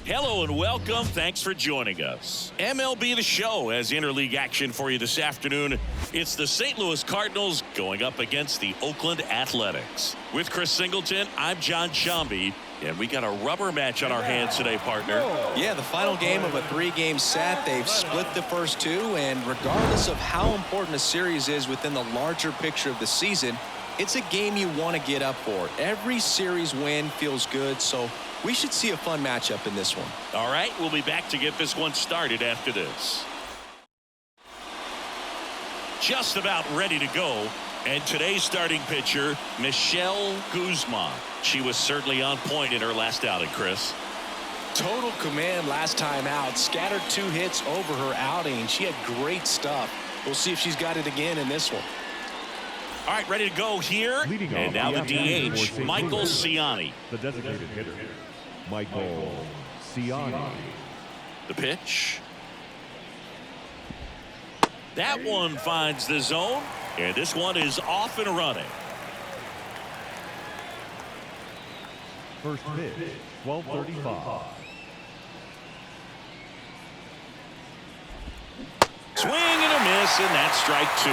Hello and welcome. Thanks for joining us. MLB The Show has interleague action for you this afternoon. It's the St. Louis Cardinals going up against the Oakland Athletics. With Chris Singleton, I'm John Shambi, and we got a rubber match on our hands today, partner. Yeah, the final game of a three-game set. They've split the first two, and regardless of how important a series is within the larger picture of the season, it's a game you want to get up for. Every series win feels good, so we should see a fun matchup in this one. All right, we'll be back to get this one started after this. Just about ready to go. And today's starting pitcher, Michelle Guzman. She was certainly on point in her last outing, Chris. Total command last time out. Scattered 2 hits over her outing. She had great stuff. We'll see if she's got it again in this one. All right, ready to go here. And now the DH, Michael Ciani. The designated hitter, Michael Ciani. The pitch. That one finds the zone, and this one is off and running. First pitch, 12:35. Swing and a miss, and that's strike 2.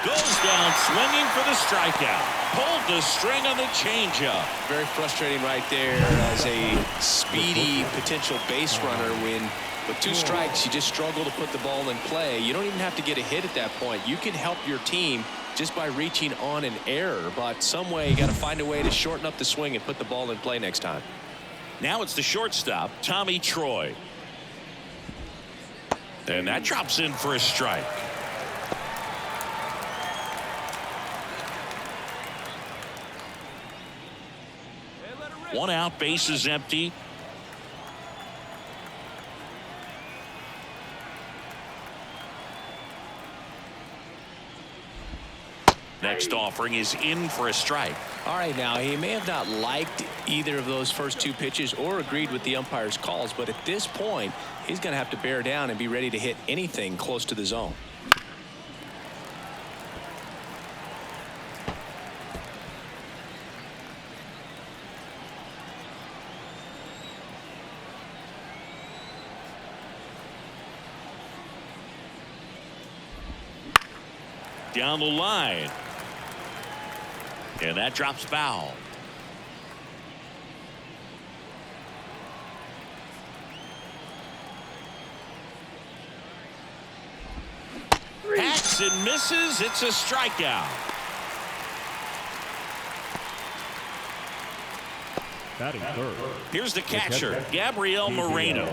Goes down swinging for the strikeout. Pulled the string on the changeup. Very frustrating right there as a speedy potential base runner when with 2 strikes you just struggle to put the ball in play. You don't even have to get a hit at that point. You can help your team just by reaching on an error, but some way you got to find a way to shorten up the swing and put the ball in play next time. Now it's the shortstop, Tommy Troy. And that drops in for a strike. 1 out, base is empty. Next offering is in for a strike. All right, now he may have not liked either of those first 2 pitches or agreed with the umpire's calls, but at this point he's going to have to bear down and be ready to hit anything close to the zone. Down the line. And that drops foul. Hacks and misses. It's a strikeout. Batting third. Here's the catcher, Gabriel Moreno.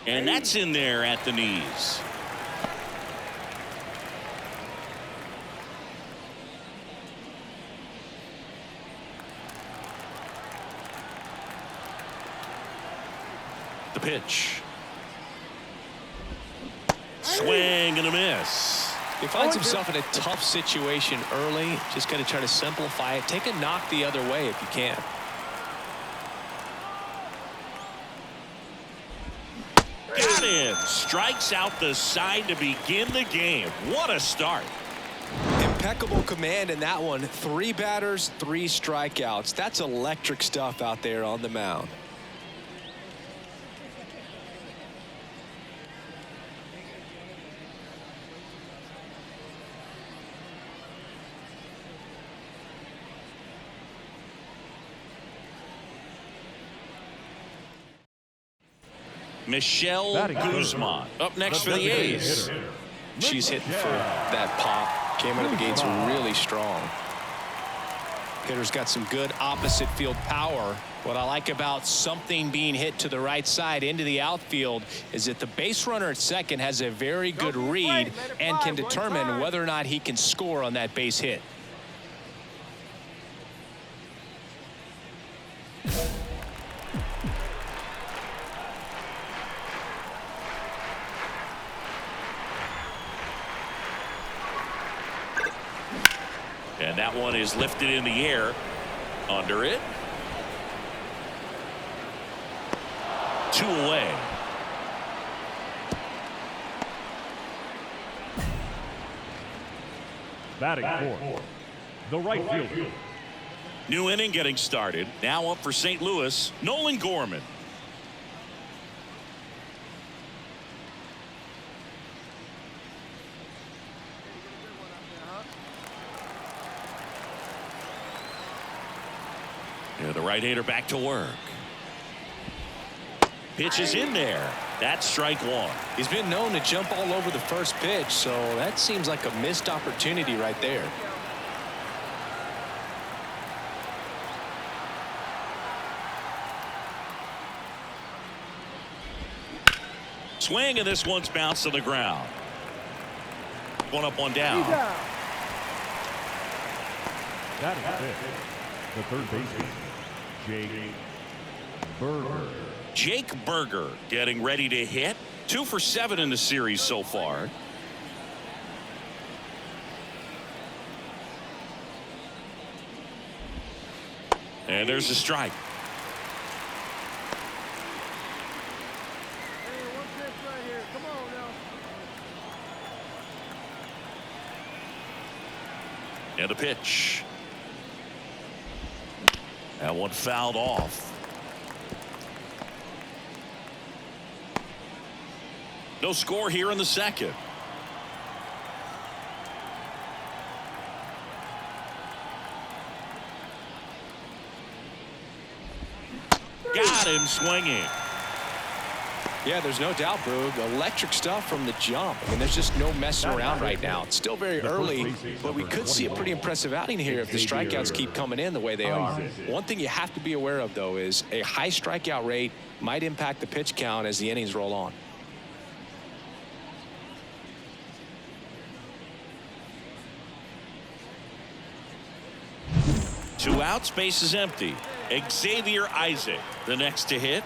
And that's in there at the knees. The pitch. Swing and a miss. He finds himself in a tough situation early. Just got to try to simplify it. Take a knock the other way if you can. Got him. Strikes out the side to begin the game. What a start. Impeccable command in that one. 3 batters, 3 strikeouts. That's electric stuff out there on the mound. Michelle Guzman up next for the A's. She's hitting for that pop. Came out of the gates really strong. Hitter's got some good opposite field power. What I like about something being hit to the right side into the outfield is that the base runner at second has a very good read and can determine whether or not he can score on that base hit. And that one is lifted in the air. Under it. 2 away. Batting fourth, the right fielder. New inning getting started. Now up for St. Louis, Nolan Gorman. Yeah, the right-hander back to work. Pitch is in there. That's strike one. He's been known to jump all over the first pitch, so that seems like a missed opportunity right there. Swing, and this one's bounced to the ground. One up, one down. Batting fifth, the third baseman, Jake Berger. Jake Berger getting ready to hit. 2 for 7 in the series so far. And there's a strike. And a pitch. That one fouled off. No score here in the second. Got him swinging. Yeah, there's no doubt, Boog. Electric stuff from the jump. I mean, there's just no messing around right now. It's still very early, but we could see a pretty impressive outing here if the strikeouts keep coming in the way they are. One thing you have to be aware of, though, is a high strikeout rate might impact the pitch count as the innings roll on. Two outs, base is empty. Xavier Isaac, the next to hit.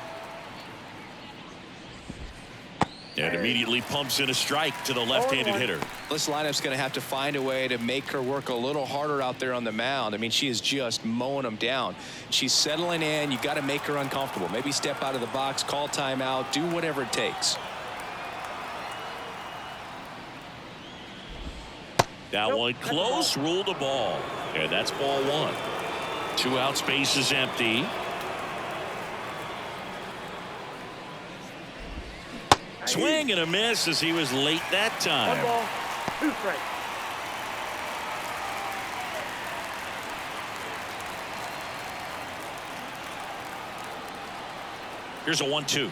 And immediately pumps in a strike to the left-handed hitter. This lineup's going to have to find a way to make her work a little harder out there on the mound. I mean, she is just mowing them down. She's settling in. You got to make her uncomfortable. Maybe step out of the box, call timeout, do whatever it takes. That one close, ruled a ball. And that's ball one. 2 outs, base is empty. Swing and a miss as he was late that time. 1 ball, 2 strikes. Here's a 1-2.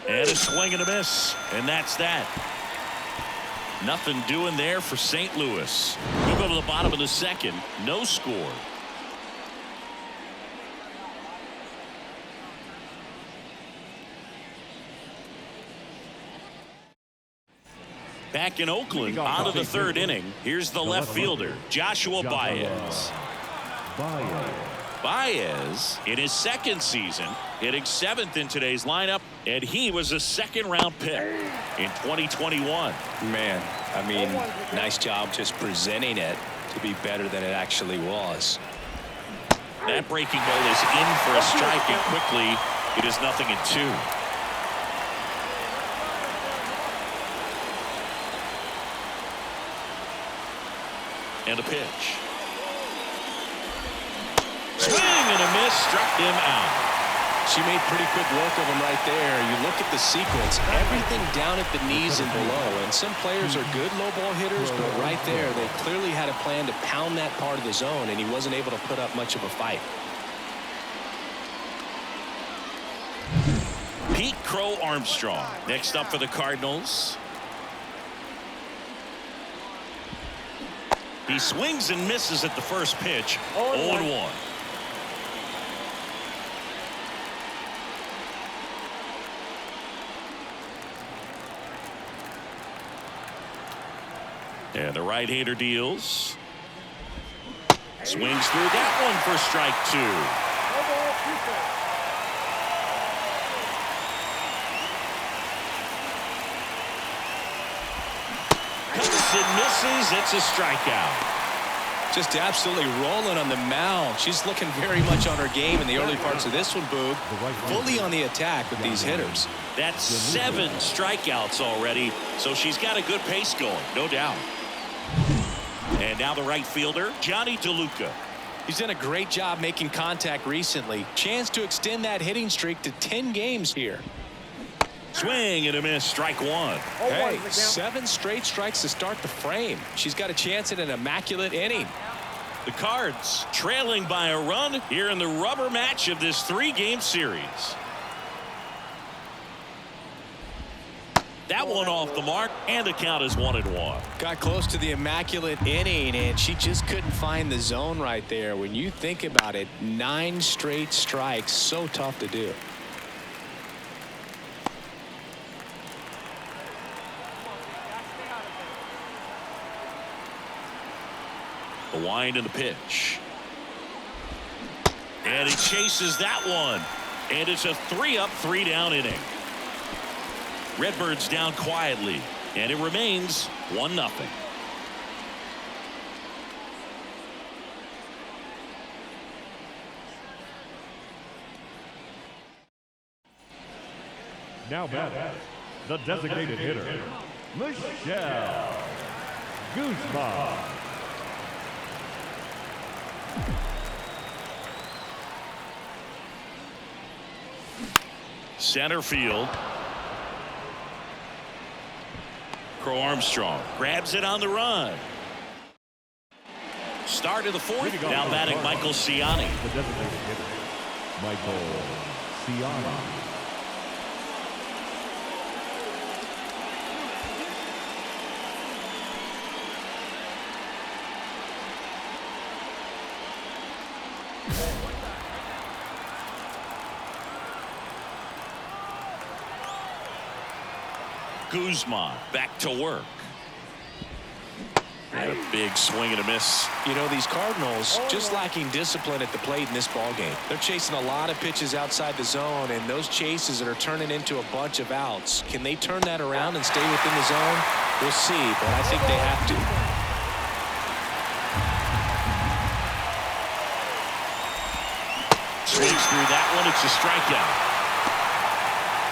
And a swing and a miss. And that's that. Nothing doing there for St. Louis. We go to the bottom of the second. No score. Back in Oakland, out of the third inning. Here's the left fielder, Joshua Baez. Baez, in his second season, hitting 7th in today's lineup, and he was a 2nd-round pick in 2021. Man, I mean, nice job just presenting it to be better than it actually was. That breaking ball is in for a strike, and quickly it is 0-2. And a pitch. Swing and a miss, struck him out. She made pretty quick work of him right there. You look at the sequence, everything down at the knees and below. And some players are good low ball hitters, but right there, they clearly had a plan to pound that part of the zone, and he wasn't able to put up much of a fight. Pete Crow Armstrong, next up for the Cardinals. He swings and misses at the first pitch. 0-1. And the right-hander deals. Swings through that one for strike 2. Cuts and misses. It's a strikeout. Just absolutely rolling on the mound. She's looking very much on her game in the early parts of this one, Boog. Fully on the attack with these hitters. That's 7 strikeouts already, so she's got a good pace going, no doubt. And now the right fielder, Johnny DeLuca. He's done a great job making contact recently. Chance to extend that hitting streak to 10 games here. Swing and a miss, strike one. Hey, 7 straight strikes to start the frame. She's got a chance at an immaculate inning. The Cards trailing by a run here in the rubber match of this 3-game series. That one off the mark, and the count is 1-1. Got close to the immaculate inning, and she just couldn't find the zone right there. When you think about it, 9 straight strikes, so tough to do. The wind and the pitch. And he chases that one. And it's a 3-up, 3-down inning. Redbirds down quietly, and it remains 1-0. Now batting, the designated hitter, Michelle Guzman. Center field. Crow Armstrong grabs it on the run. Start of the 4th. Now batting Michael Ciani. The designated hitter, Michael Ciani. Guzman back to work. And a big swing and a miss. You know, these Cardinals just lacking discipline at the plate in this ball game. They're chasing a lot of pitches outside the zone, and those chases that are turning into a bunch of outs. Can they turn that around and stay within the zone? We'll see, but I think they have to. Swings through that one. It's a strikeout.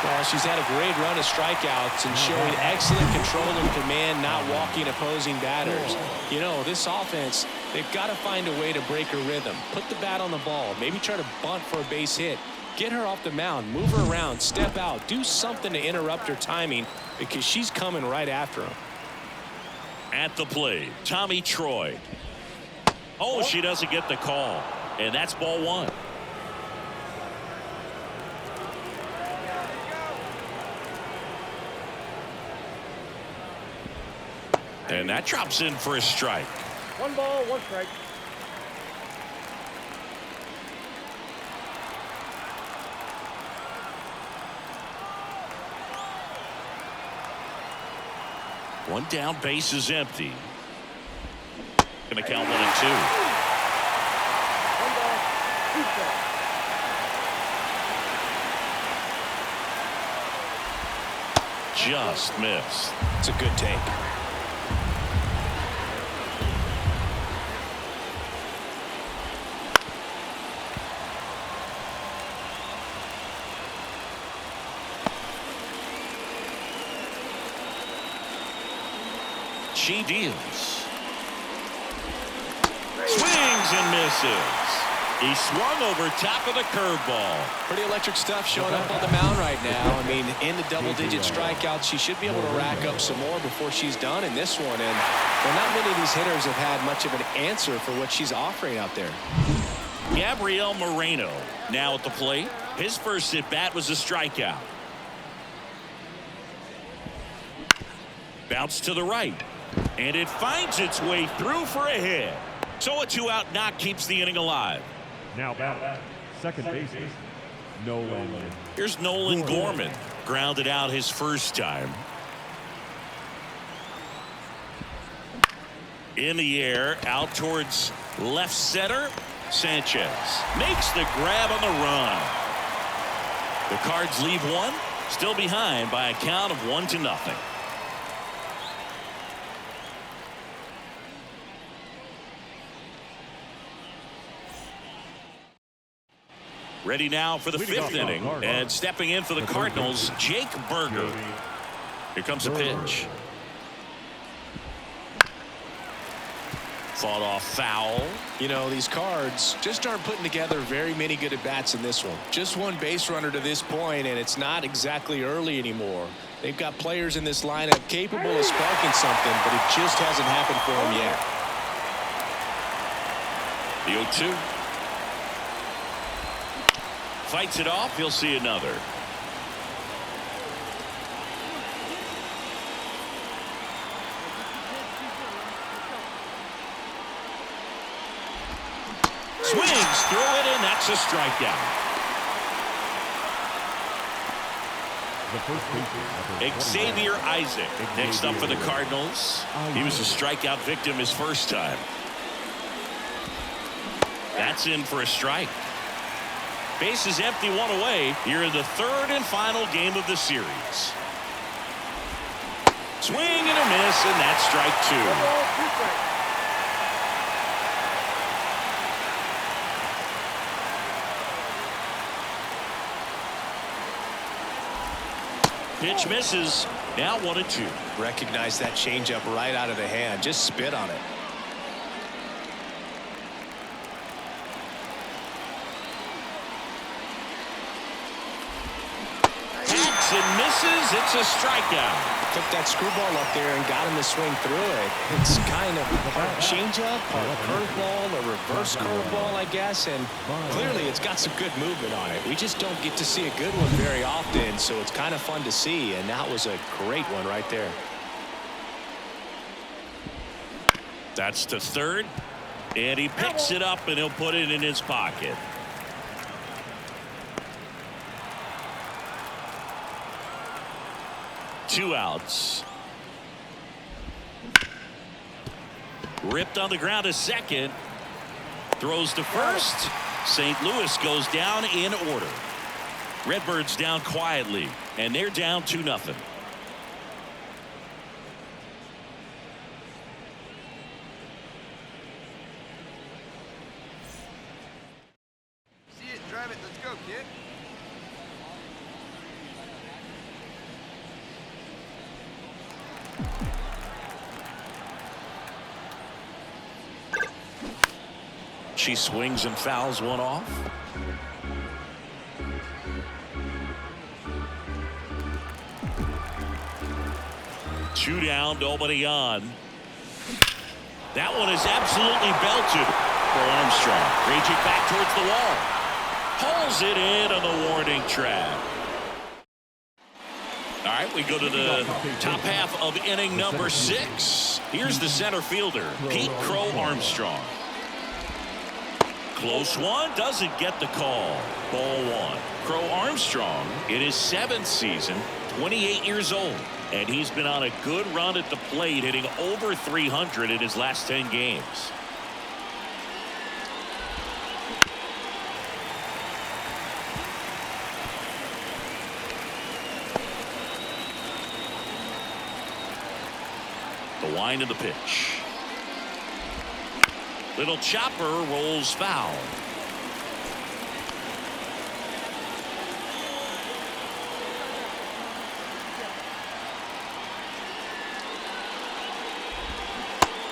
Well, she's had a great run of strikeouts and showing excellent control and command, not walking opposing batters. You know, this offense, they've got to find a way to break her rhythm. Put the bat on the ball. Maybe try to bunt for a base hit. Get her off the mound. Move her around. Step out. Do something to interrupt her timing because she's coming right after him. At the plate, Tommy Troy. Oh, she doesn't get the call. And that's ball 1. And that drops in for a strike. 1 ball, 1 strike. One down, base is empty. Gonna count 1 and 2. 1 ball, 2 strikes. Just missed. It's a good take. She deals. Swings and misses. He swung over top of the curveball. Pretty electric stuff showing up on the mound right now. I mean, in the double-digit strikeouts, she should be able to rack up some more before she's done in this one. And well, not many of these hitters have had much of an answer for what she's offering out there. Gabriel Moreno now at the plate. His first at-bat was a strikeout. Bounce to the right. And it finds its way through for a hit. So a 2-out knock keeps the inning alive. Now batting, second baseman, Nolan. Here's Nolan Gorman. Grounded out his first time. In the air, out towards left center. Sanchez makes the grab on the run. The Cards leave 1, still behind by a count of 1-0. Ready now for the 5th inning, and stepping in for the Cardinals, Jake Berger. Here comes a pitch. Fought off foul. You know, these Cards just aren't putting together very many good at-bats in this one. Just one base runner to this point, and it's not exactly early anymore. They've got players in this lineup capable of sparking something, but it just hasn't happened for them yet. The 0-2. Fights it off. He'll see another. Swings through it, and that's a strikeout. Xavier Isaac next up for the Cardinals. He was a strikeout victim his first time. That's in for a strike. Base is empty, one away here in the third and final game of the series. Swing and a miss, and that's strike two. 1 ball, 2 strikes. Pitch misses. Now 1-2. Recognize that changeup right out of the hand. Just spit on it. Hacks and misses. It's a strikeout. Took that screwball up there and got him to swing through it. It's kind of part changeup, part curveball, a reverse curveball, I guess, and clearly it's got some good movement on it. We just don't get to see a good one very often, so it's kind of fun to see, and that was a great one right there. That's to third, and he picks it up, and he'll put it in his pocket. Two outs. Ripped on the ground to second. Throws to first. St. Louis goes down in order. Redbirds down quietly, and they're down 2-0. See it, drive it, let's go, kid. She swings and fouls one off. Two down, nobody on. That one is absolutely belted for Armstrong. Reaching back towards the wall. Pulls it in on the warning track. All right, we go to the top half of inning number 6. Here's the center fielder, Pete Crow Armstrong. Close one, doesn't get the call. Ball one. Crow Armstrong in his 7th season, 28 years old, and he's been on a good run at the plate, hitting over 300 in his last 10 games. The wind of the pitch. Little chopper rolls foul.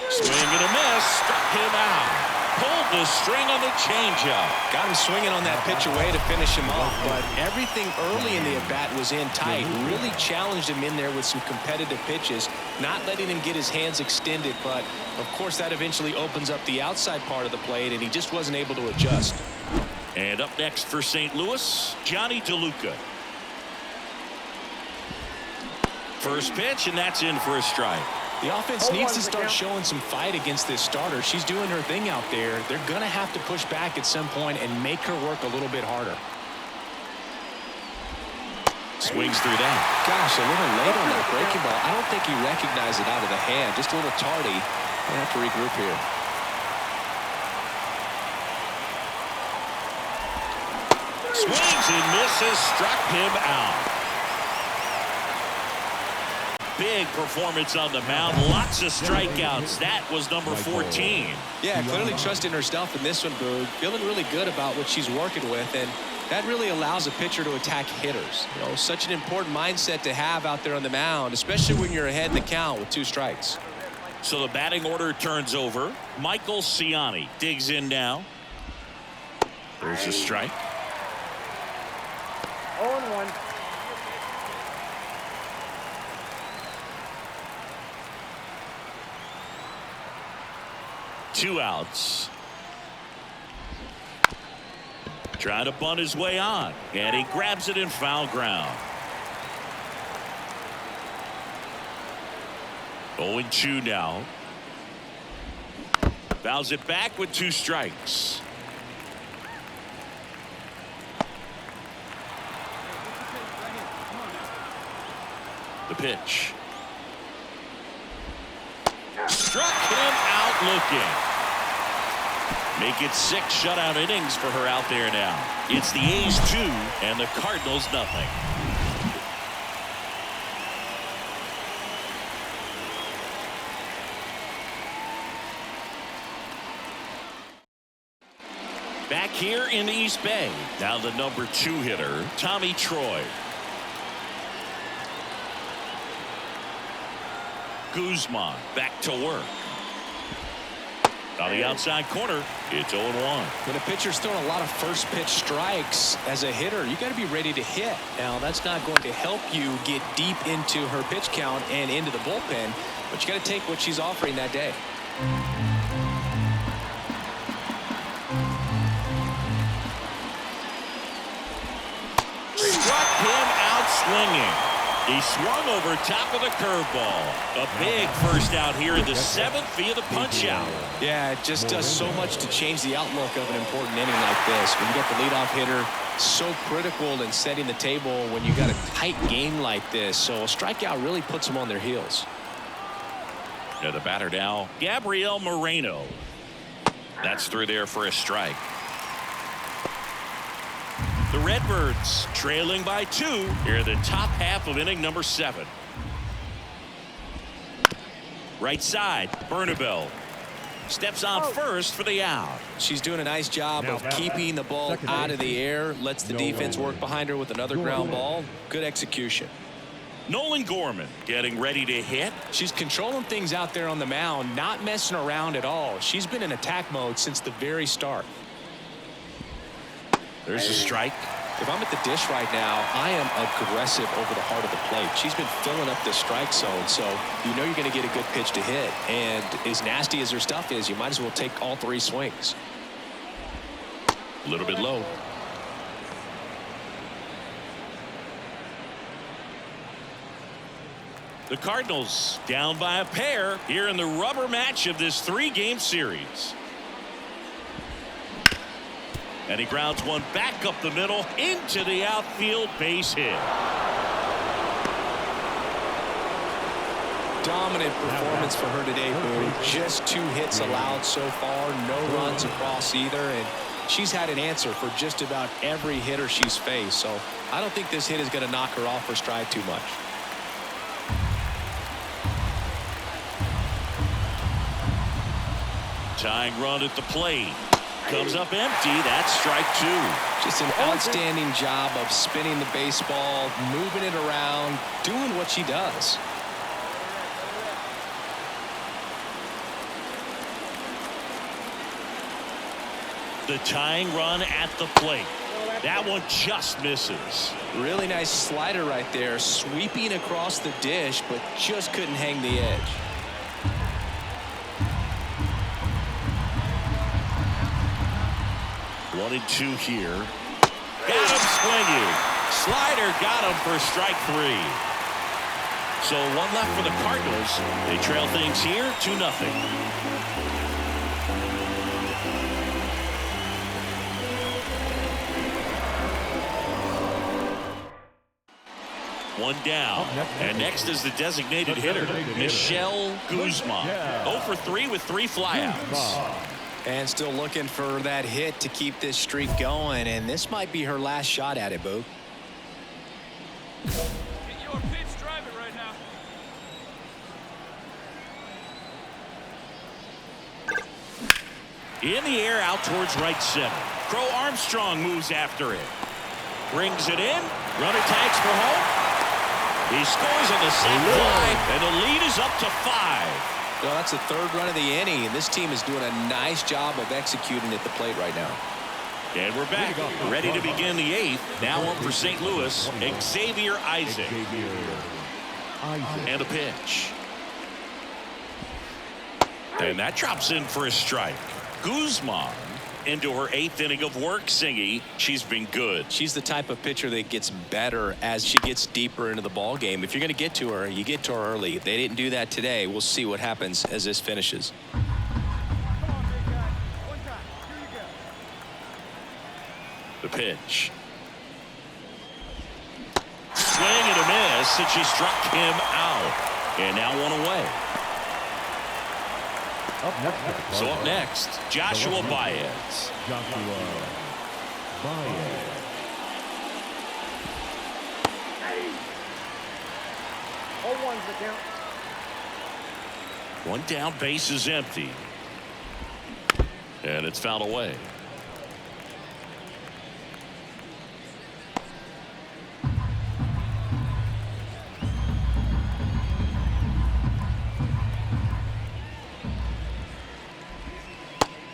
Swing and a miss. Struck him out. Pulled the string on the changeup. Got him swinging on that pitch away to finish him off, but everything early in the at-bat was in tight. Really challenged him in there with some competitive pitches, not letting him get his hands extended, but of course that eventually opens up the outside part of the plate, and he just wasn't able to adjust. And up next for St. Louis, Johnny DeLuca. First pitch, and that's in for a strike. The offense needs to start showing some fight against this starter. She's doing her thing out there. They're going to have to push back at some point and make her work a little bit harder. Swings through that. Gosh, a little late on that breaking ball. I don't think he recognized it out of the hand. Just a little tardy. Gonna have to regroup here. Swings and misses. Struck him out. Big performance on the mound. Lots of strikeouts. That was number 14. Yeah, clearly trusting herself in this one, Boog. Feeling really good about what she's working with, and that really allows a pitcher to attack hitters. You know, such an important mindset to have out there on the mound, especially when you're ahead in the count with 2 strikes. So the batting order turns over. Michael Ciani digs in now. There's a strike. 0-1. Two outs. Trying to bunt his way on, and he grabs it in foul ground. 0-2 now. Fouls it back with 2 strikes. The pitch. Struck him out looking. Make it 6 shutout innings for her out there now. It's the A's 2 and the Cardinals nothing. Back here in the East Bay, now the number 2 hitter, Tommy Troy. Guzman back to work. On the outside corner, it's 0-1. When a pitcher's throwing a lot of first pitch strikes as a hitter, you got to be ready to hit. Now, that's not going to help you get deep into her pitch count and into the bullpen, but you got to take what she's offering that day. Struck him out swinging. He swung over top of the curveball. A big first out here in the 7th via the punch out. Yeah, it just does so much to change the outlook of an important inning like this. When you got the leadoff hitter, so critical in setting the table when you got a tight game like this. So a strikeout really puts them on their heels. Yeah, the batter now, Gabriel Moreno. That's through there for a strike. The Redbirds trailing by 2 here in the top half of inning number 7. Right side, Bernabel steps on first for the out. She's doing a nice job of keeping the ball out of the air. Lets the defense work behind her with another ground ball. Good execution. Nolan Gorman getting ready to hit. She's controlling things out there on the mound, not messing around at all. She's been in attack mode since the very start. There's a strike. If I'm at the dish right now, I am aggressive over the heart of the plate. She's been filling up the strike zone, so you know you're going to get a good pitch to hit. And as nasty as her stuff is, you might as well take all 3 swings. A little bit low. The Cardinals down by a pair here in the rubber match of this 3-game series. And he grounds one back up the middle into the outfield base hit. Dominant performance for her today, Boo. Just 2 hits allowed so far, no runs across either, and she's had an answer for just about every hitter she's faced. So I don't think this hit is going to knock her off her stride too much. Tying run at the plate. Comes up empty. That's strike 2. Just an outstanding job of spinning the baseball, moving it around, doing what she does. The tying run at the plate. That one just misses. Really nice slider right there, sweeping across the dish, but just couldn't hang the edge. One and 2 here. Got him swinging. Slider got him for strike 3. So 1 left for the Cardinals. They trail things here 2-0. One down. And next is the designated hitter, Michelle Guzman. 0 for 3 with 3 flyouts. And still looking for that hit to keep this streak going, and this might be her last shot at it, Boo. Get your pitch, drive it right now. In the air out towards right center. Crow Armstrong moves after it. Brings it in. Runner tags for home. He scores on the sac fly, and the lead is up to 5. Well, that's the third run of the inning, and this team is doing a nice job of executing at the plate right now. And we're back, ready to begin the 8th. Now up for St. Louis, Xavier Isaac. And a pitch. And that drops in for a strike. Guzman into her 8th inning of work, Singy. She's been good. She's the type of pitcher that gets better as she gets deeper into the ball game. If you're going to get to her, you get to her early. If they didn't do that today, we'll see what happens as this finishes. Come on, big guy. One time. Here you go. The pitch. Swing and a miss, and she struck him out. And now one away. So up next, Joshua Baez. Joshua Baez. 0-1's the count. One down, base is empty. And it's fouled away.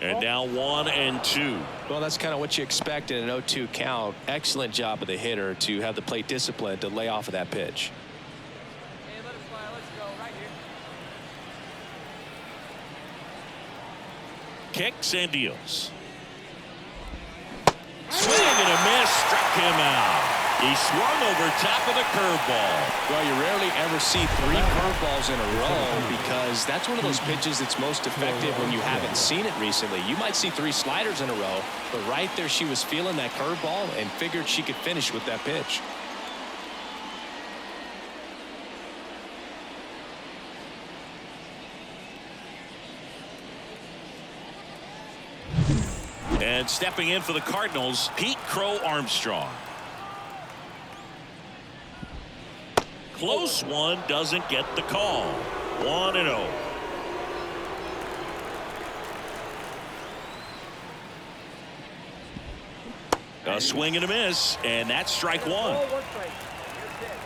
And now 1-2. Well, that's kind of what you expect in an 0-2 count. Excellent job of the hitter to have the plate discipline to lay off of that pitch. Hey, let it fly. Let's go right here. Kicks and deals. Swing and a miss, struck him out. He swung over top of the curveball. Well, you rarely ever see 3 curveballs in a row because that's one of those pitches that's most effective when you haven't seen it recently. You might see 3 sliders in a row, but right there she was feeling that curveball and figured she could finish with that pitch. And stepping in for the Cardinals, Pete Crow Armstrong. Close one, doesn't get the call. 1-0. A swing and a miss, and that's strike 1. Ball, one strike. Here's it.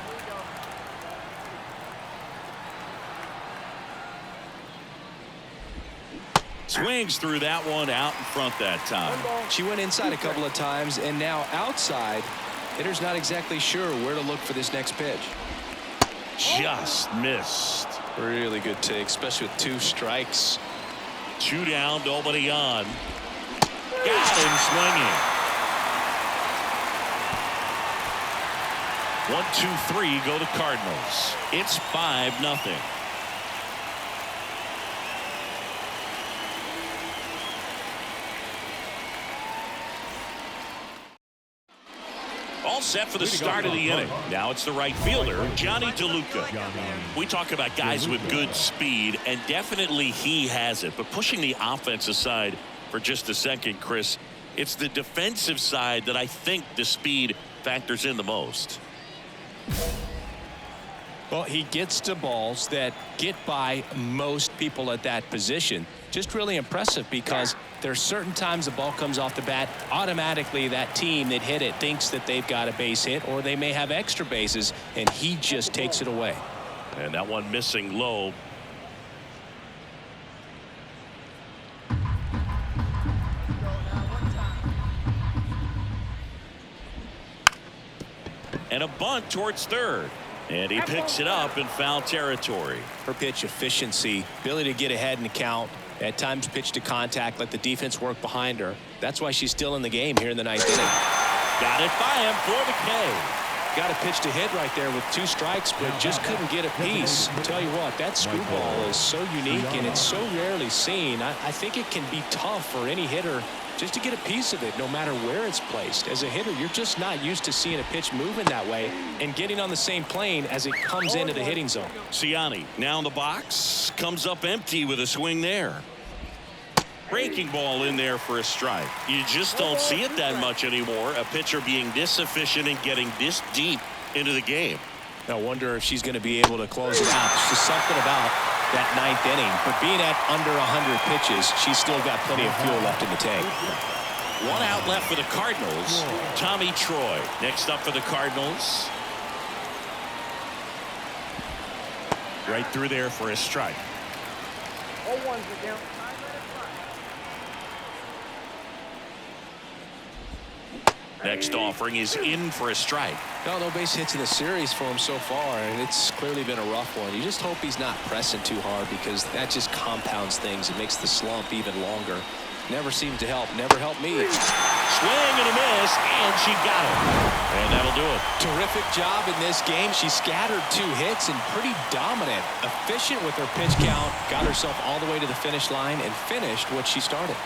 Here we go. Swings through that one out in front that time. She went inside a couple of times and now outside. Hitter's not exactly sure where to look for this next pitch. Just missed. Really good take, especially with 2 strikes. 2 down, nobody on. Got him swinging. 1-2-3 go the Cardinals. It's 5-0. All set for the start of the inning. Now it's the right fielder, Johnny DeLuca. We talk about guys with good speed, and definitely he has it. But pushing the offense aside for just a second, Chris, it's the defensive side that I think the speed factors in the most. Well, he gets to balls that get by most people at that position. Just really impressive because there's certain times the ball comes off the bat, automatically that team that hit it thinks that they've got a base hit or they may have extra bases, and he just takes it away. And that one missing low. And a bunt towards third. And he picks it up in foul territory. Her pitch efficiency, ability to get ahead in the count, at times pitch to contact, let the defense work behind her. That's why she's still in the game here in the 9th inning. Got it by him for the K. Got a pitch to hit right there with 2 strikes, but just couldn't get a piece. Tell you what, that screwball is so unique and it's so rarely seen. I think it can be tough for any hitter just to get a piece of it no matter where it's placed. As a hitter, you're just not used to seeing a pitch moving that way and getting on the same plane as it comes into the hitting zone. Siani now in the box, comes up empty with a swing there. Breaking ball in there for a strike. You just don't see it that much anymore. A pitcher being this efficient and getting this deep into the game. I wonder if she's going to be able to close it out. There's just something about that 9th inning. But being at under 100 pitches, she's still got plenty of fuel left in the tank. 1 out left for the Cardinals. Tommy Troy next up for the Cardinals. Right through there for a strike. 0-1's the count. Next offering is in for a strike. No base hits in the series for him so far, and it's clearly been a rough one. You just hope he's not pressing too hard, because that just compounds things. It makes the slump even longer. Never seemed to help. Never helped me. Swing and a miss, and she got him. And that'll do it. Terrific job in this game. She scattered 2 hits and pretty dominant. Efficient with her pitch count. Got herself all the way to the finish line and finished what she started.